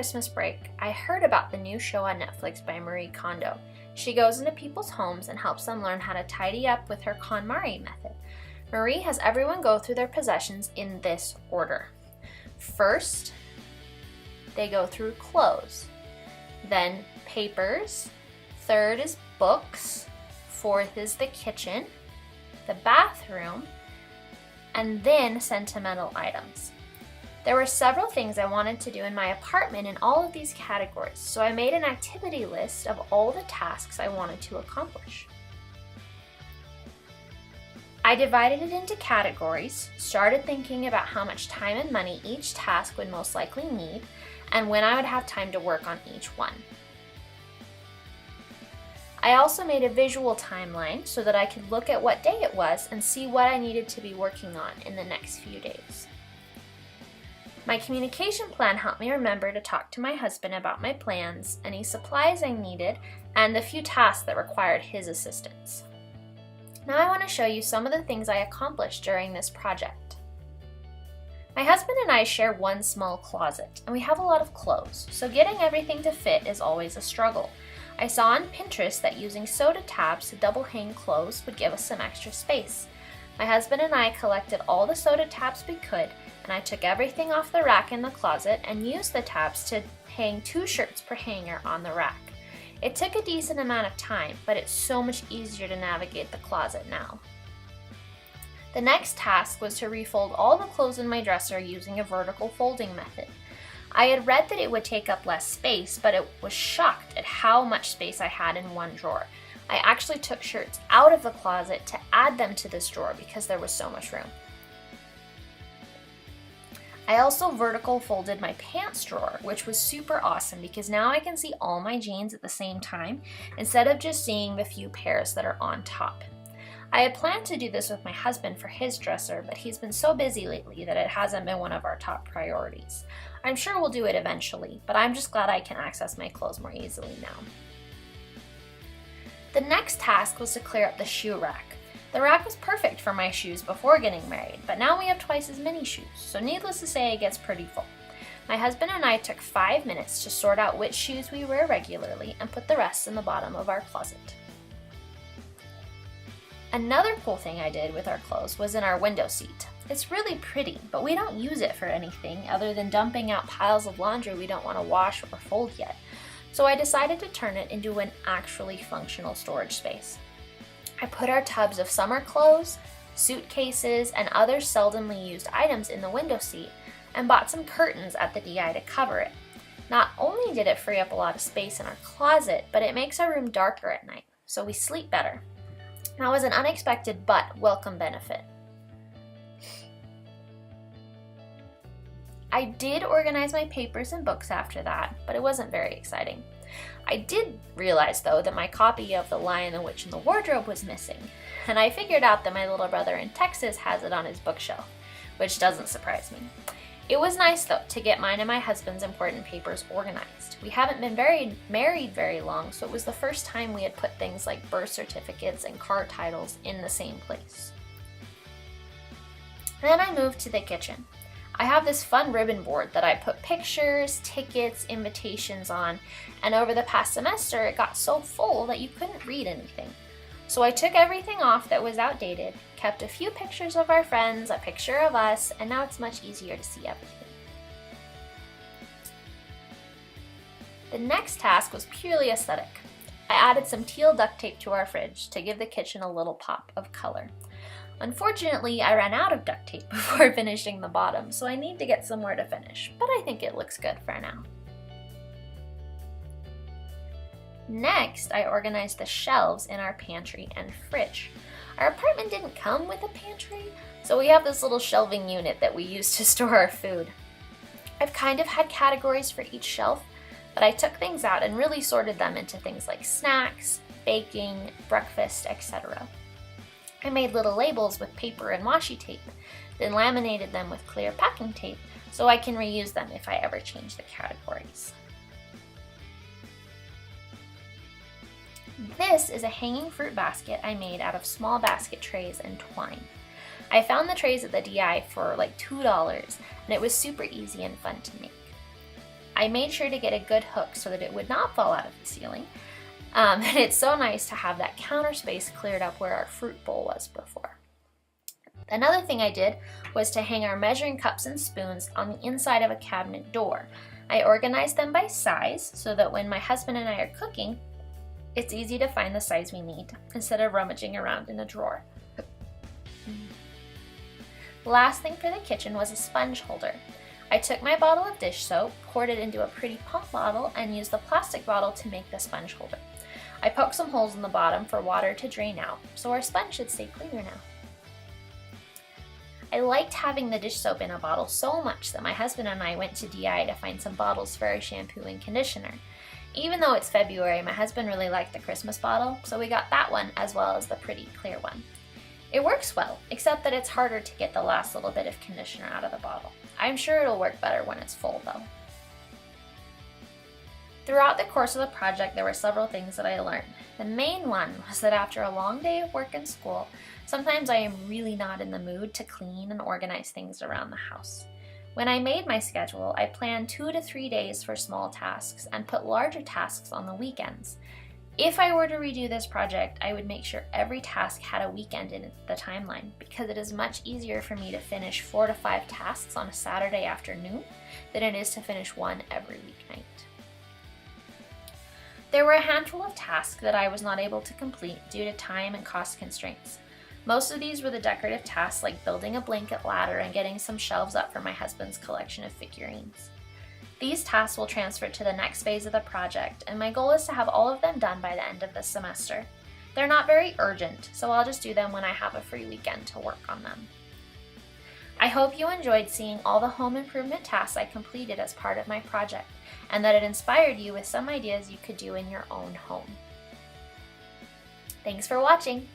Christmas break, I heard about the new show on Netflix by Marie Kondo. She goes into people's homes and helps them learn how to tidy up with her KonMari method. Marie has everyone go through their possessions in this order. First, they go through clothes, then papers, third is books, fourth is the kitchen, the bathroom, and then sentimental items. There were several things I wanted to do in my apartment in all of these categories, so I made an activity list of all the tasks I wanted to accomplish. I divided it into categories, started thinking about how much time and money each task would most likely need, and when I would have time to work on each one. I also made a visual timeline so that I could look at what day it was and see what I needed to be working on in the next few days. My communication plan helped me remember to talk to my husband about my plans, any supplies I needed, and the few tasks that required his assistance. Now I want to show you some of the things I accomplished during this project. My husband and I share one small closet, and we have a lot of clothes, so getting everything to fit is always a struggle. I saw on Pinterest that using soda tabs to double hang clothes would give us some extra space. My husband and I collected all the soda tabs we could, and I took everything off the rack in the closet and used the tabs to hang 2 shirts per hanger on the rack. It took a decent amount of time, but it's so much easier to navigate the closet now. The next task was to refold all the clothes in my dresser using a vertical folding method. I had read that it would take up less space, but I was shocked at how much space I had in one drawer. I actually took shirts out of the closet to add them to this drawer because there was so much room. I also vertical folded my pants drawer, which was super awesome because now I can see all my jeans at the same time instead of just seeing the few pairs that are on top. I had planned to do this with my husband for his dresser, but he's been so busy lately that it hasn't been one of our top priorities. I'm sure we'll do it eventually, but I'm just glad I can access my clothes more easily now. The next task was to clear up the shoe rack. The rack was perfect for my shoes before getting married, but now we have twice as many shoes, so needless to say it gets pretty full. My husband and I took 5 minutes to sort out which shoes we wear regularly and put the rest in the bottom of our closet. Another cool thing I did with our clothes was in our window seat. It's really pretty, but we don't use it for anything other than dumping out piles of laundry we don't want to wash or fold yet. So I decided to turn it into an actually functional storage space. I put our tubs of summer clothes, suitcases, and other seldomly used items in the window seat and bought some curtains at the DI to cover it. Not only did it free up a lot of space in our closet, but it makes our room darker at night, so we sleep better. That was an unexpected but welcome benefit. I did organize my papers and books after that, but it wasn't very exciting. I did realize, though, that my copy of The Lion, the Witch, and the Wardrobe was missing, and I figured out that my little brother in Texas has it on his bookshelf, which doesn't surprise me. It was nice, though, to get mine and my husband's important papers organized. We haven't been married very long, so it was the first time we had put things like birth certificates and car titles in the same place. Then I moved to the kitchen. I have this fun ribbon board that I put pictures, tickets, invitations on, and over the past semester it got so full that you couldn't read anything. So I took everything off that was outdated, kept a few pictures of our friends, a picture of us, and now it's much easier to see everything. The next task was purely aesthetic. I added some teal duct tape to our fridge to give the kitchen a little pop of color. Unfortunately, I ran out of duct tape before finishing the bottom, so I need to get somewhere to finish, but I think it looks good for now. Next, I organized the shelves in our pantry and fridge. Our apartment didn't come with a pantry, so we have this little shelving unit that we use to store our food. I've kind of had categories for each shelf, but I took things out and really sorted them into things like snacks, baking, breakfast, etc. I made little labels with paper and washi tape, then laminated them with clear packing tape so I can reuse them if I ever change the categories. This is a hanging fruit basket I made out of small basket trays and twine. I found the trays at the DI for like $2, and it was super easy and fun to make. I made sure to get a good hook so that it would not fall out of the ceiling. And it's so nice to have that counter space cleared up where our fruit bowl was before. Another thing I did was to hang our measuring cups and spoons on the inside of a cabinet door. I organized them by size so that when my husband and I are cooking, it's easy to find the size we need instead of rummaging around in a drawer. The last thing for the kitchen was a sponge holder. I took my bottle of dish soap, poured it into a pretty pump bottle, and used the plastic bottle to make the sponge holder. I poked some holes in the bottom for water to drain out, so our sponge should stay cleaner now. I liked having the dish soap in a bottle so much that my husband and I went to DI to find some bottles for our shampoo and conditioner. Even though it's February, my husband really liked the Christmas bottle, so we got that one as well as the pretty clear one. It works well, except that it's harder to get the last little bit of conditioner out of the bottle. I'm sure it'll work better when it's full though. Throughout the course of the project, there were several things that I learned. The main one was that after a long day of work and school, sometimes I am really not in the mood to clean and organize things around the house. When I made my schedule, I planned 2 to 3 days for small tasks and put larger tasks on the weekends. If I were to redo this project, I would make sure every task had a weekend in the timeline because it is much easier for me to finish 4 to 5 tasks on a Saturday afternoon than it is to finish one every weeknight. There were a handful of tasks that I was not able to complete due to time and cost constraints. Most of these were the decorative tasks like building a blanket ladder and getting some shelves up for my husband's collection of figurines. These tasks will transfer to the next phase of the project, and my goal is to have all of them done by the end of this semester. They're not very urgent, so I'll just do them when I have a free weekend to work on them. I hope you enjoyed seeing all the home improvement tasks I completed as part of my project, and that it inspired you with some ideas you could do in your own home. Thanks for watching!